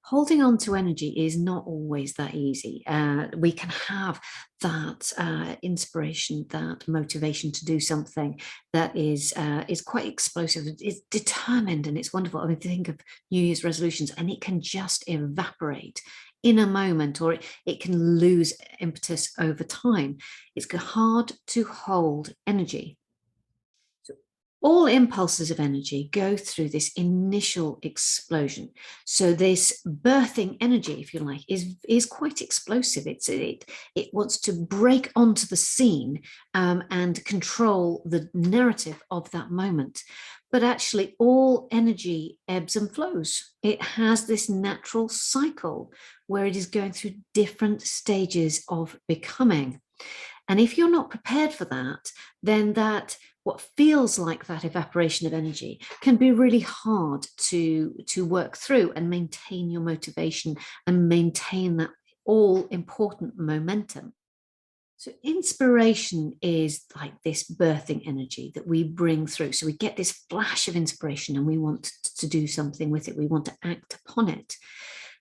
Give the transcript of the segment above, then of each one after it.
Holding on to energy is not always that easy. We can have that inspiration, that motivation to do something that is quite explosive. It's determined and it's wonderful. I mean, think of New Year's resolutions, and it can just evaporate in a moment, or it can lose impetus over time. It's hard to hold energy. All impulses of energy go through this initial explosion. So this birthing energy, if you like, is quite explosive. It wants to break onto the scene and control the narrative of that moment. But actually, all energy ebbs and flows. It has this natural cycle where it is going through different stages of becoming. And if you're not prepared for that, then what feels like that evaporation of energy can be really hard to work through and maintain your motivation and maintain that all important momentum. So inspiration is like this birthing energy that we bring through. So we get this flash of inspiration and we want to do something with it. We want to act upon it.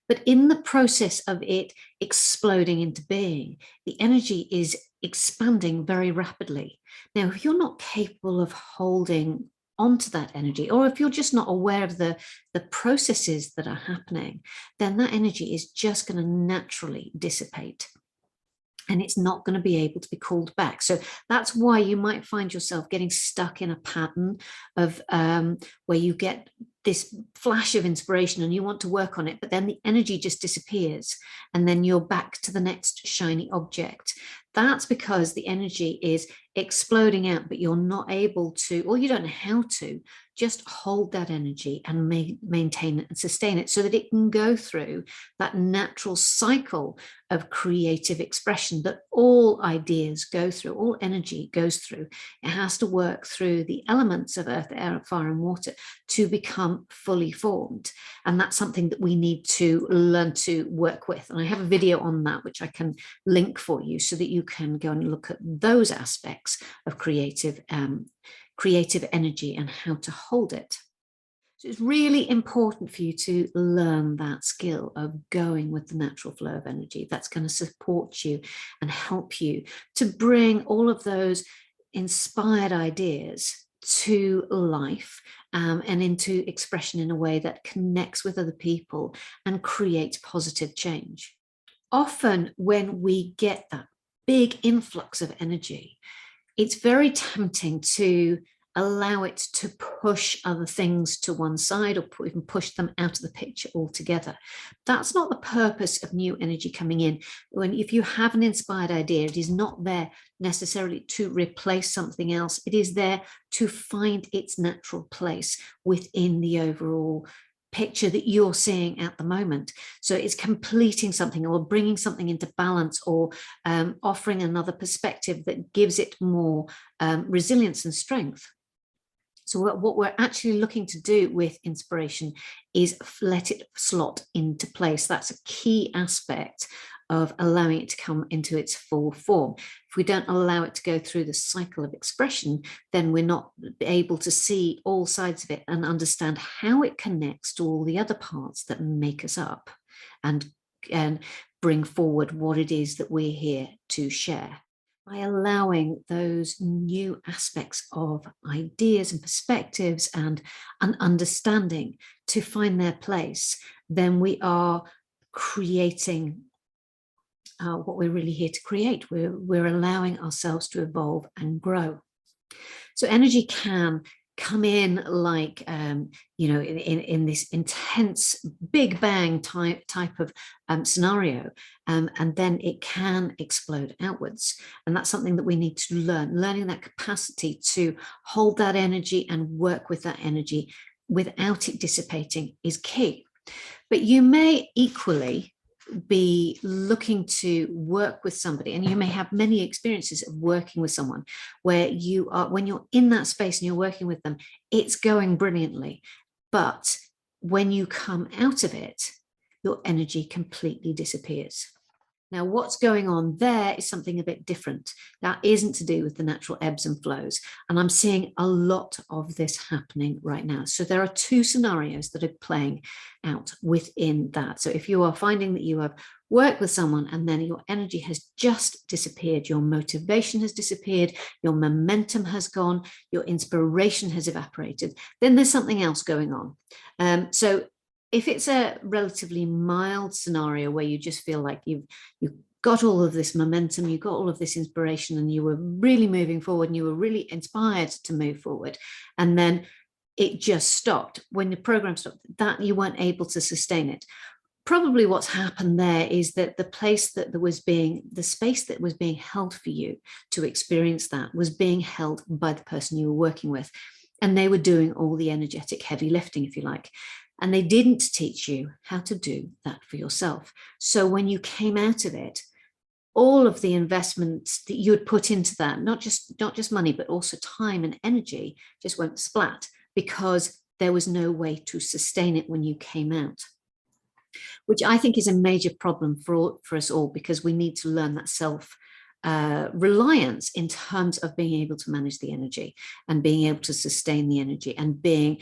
But in the process of it exploding into being, the energy is expanding very rapidly. Now, if you're not capable of holding onto that energy, or if you're just not aware of the processes that are happening, then that energy is just going to naturally dissipate. And it's not going to be able to be called back. So that's why you might find yourself getting stuck in a pattern of where you get this flash of inspiration and you want to work on it, but then the energy just disappears and then you're back to the next shiny object. That's because the energy is exploding out, but you're not able to, or you don't know how to, just hold that energy and maintain it and sustain it so that it can go through that natural cycle of creative expression that all ideas go through, all energy goes through. It has to work through the elements of earth, air, fire, and water to become fully formed. And that's something that we need to learn to work with. And I have a video on that, which I can link for you so that you can go and look at those aspects of creative energy and how to hold it. So it's really important for you to learn that skill of going with the natural flow of energy. That's going to support you and help you to bring all of those inspired ideas to life and into expression in a way that connects with other people and creates positive change. Often when we get that big influx of energy, it's very tempting to allow it to push other things to one side or even push them out of the picture altogether. That's not the purpose of new energy coming in. If you have an inspired idea, it is not there necessarily to replace something else. It is there to find its natural place within the overall picture that you're seeing at the moment. So it's completing something or bringing something into balance or offering another perspective that gives it more resilience and strength. So what we're actually looking to do with inspiration is let it slot into place. That's a key aspect of allowing it to come into its full form. If we don't allow it to go through the cycle of expression, then we're not able to see all sides of it and understand how it connects to all the other parts that make us up and bring forward what it is that we're here to share. By allowing those new aspects of ideas and perspectives and an understanding to find their place, then we are creating what we're really here to create. We're allowing ourselves to evolve and grow. So energy can come in like, in this intense Big Bang type of scenario, and then it can explode outwards. And that's something that we need to learn. Learning that capacity to hold that energy and work with that energy without it dissipating is key. But you may equally be looking to work with somebody, and you may have many experiences of working with someone where you are, when you're in that space and you're working with them, it's going brilliantly, but when you come out of it, your energy completely disappears. Now, what's going on there is something a bit different. That isn't to do with the natural ebbs and flows. And I'm seeing a lot of this happening right now. So there are two scenarios that are playing out within that. So if you are finding that you have worked with someone and then your energy has just disappeared, your motivation has disappeared, your momentum has gone, your inspiration has evaporated, then there's something else going on. So if it's a relatively mild scenario where you just feel like you've got all of this momentum, you got all of this inspiration, and you were really moving forward and you were really inspired to move forward, and then it just stopped, when the program stopped, that you weren't able to sustain it. Probably what's happened there is that the space that was being held for you to experience that was being held by the person you were working with, and they were doing all the energetic heavy lifting, if you like. And they didn't teach you how to do that for yourself. So when you came out of it, all of the investments that you had put into that, not just money, but also time and energy, just went splat, because there was no way to sustain it when you came out, which I think is a major problem for us all, because we need to learn that reliance in terms of being able to manage the energy and being able to sustain the energy and being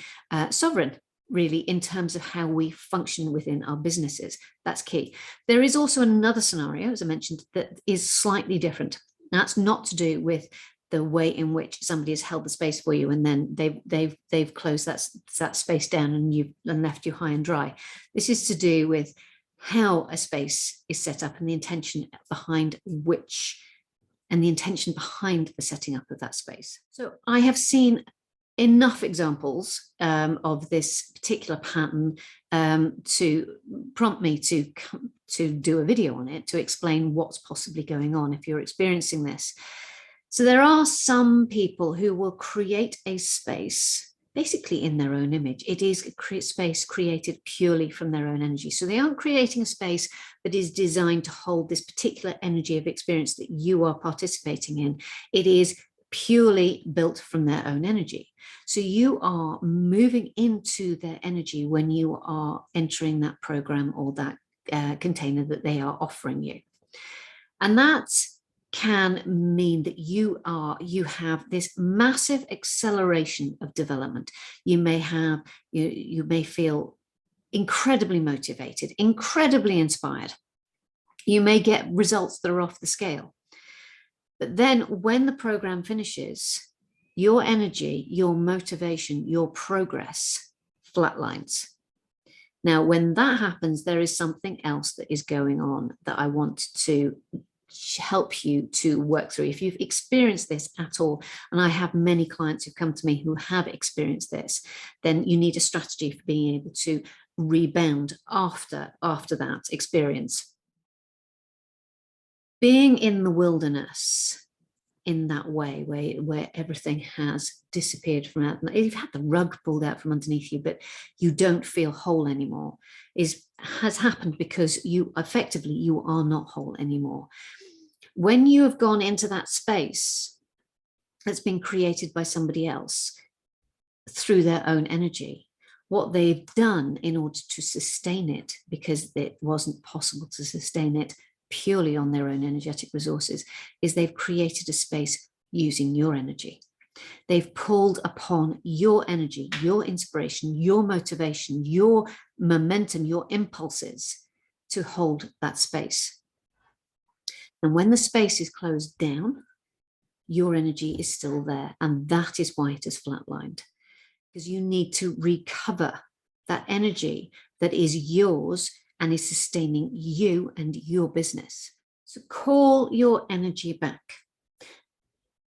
sovereign, really, in terms of how we function within our businesses. That's key. There is also another scenario, as I mentioned, that is slightly different. That's not to do with the way in which somebody has held the space for you and then they've closed that space down and left you high and dry. This is to do with how a space is set up and the intention behind the setting up of that space. So I have seen enough examples of this particular pattern to prompt me to do a video on it, to explain what's possibly going on if you're experiencing this. So there are some people who will create a space basically in their own image. It is a space created purely from their own energy. So they aren't creating a space that is designed to hold this particular energy of experience that you are participating in. It is purely built from their own energy. So you are moving into their energy when you are entering that program or that container that they are offering you. And that can mean that you have this massive acceleration of development. You may feel incredibly motivated, incredibly inspired. You may get results that are off the scale. But then when the program finishes, your energy, your motivation, your progress flatlines. Now, when that happens, there is something else that is going on that I want to help you to work through. If you've experienced this at all, and I have many clients who come to me who have experienced this, then you need a strategy for being able to rebound after that experience. Being in the wilderness in that way, where everything has disappeared from out, you've had the rug pulled out from underneath you, but you don't feel whole anymore, has happened because you are not whole anymore. When you have gone into that space that's been created by somebody else through their own energy, what they've done in order to sustain it, because it wasn't possible to sustain it purely on their own energetic resources, is they've created a space using your energy. They've pulled upon your energy, your inspiration, your motivation, your momentum, your impulses to hold that space. And when the space is closed down, your energy is still there. And that is why it is flatlined, because you need to recover that energy that is yours and is sustaining you and your business. So call your energy back.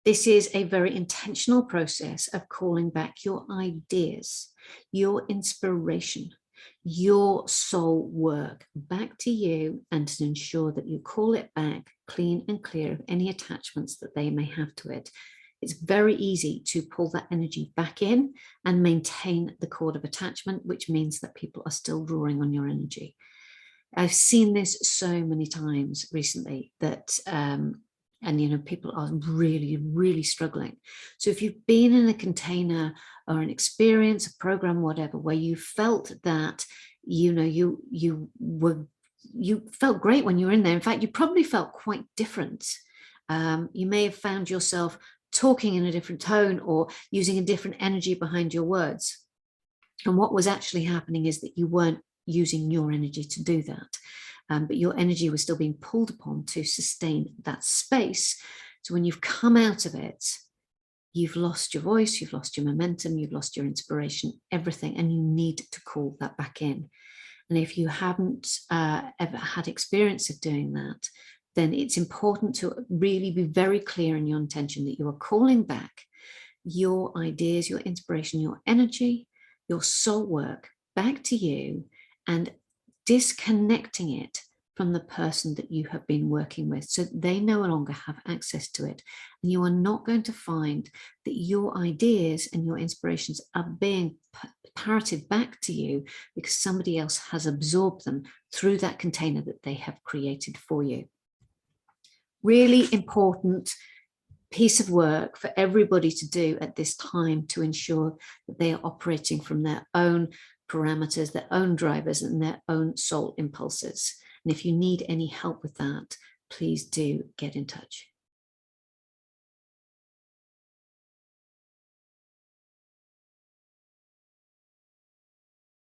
This is a very intentional process of calling back your ideas, your inspiration, your soul work back to you, and to ensure that you call it back clean and clear of any attachments that they may have to it. It's very easy to pull that energy back in and maintain the cord of attachment, which means that people are still drawing on your energy. I've seen this so many times recently that, people are really, really struggling. So if you've been in a container or an experience, a program, whatever, where you felt that, you were you felt great when you were in there. In fact, you probably felt quite different. You may have found yourself talking in a different tone or using a different energy behind your words. And what was actually happening is that you weren't using your energy to do that. But your energy was still being pulled upon to sustain that space. So when you've come out of it, you've lost your voice, you've lost your momentum, you've lost your inspiration, everything, and you need to call that back in. And if you haven't ever had experience of doing that, then it's important to really be very clear in your intention that you are calling back your ideas, your inspiration, your energy, your soul work back to you, and disconnecting it from the person that you have been working with, so they no longer have access to it. And you are not going to find that your ideas and your inspirations are being parroted back to you because somebody else has absorbed them through that container that they have created for you. Really important piece of work for everybody to do at this time to ensure that they are operating from their own parameters, their own drivers, and their own soul impulses. And if you need any help with that, please do get in touch.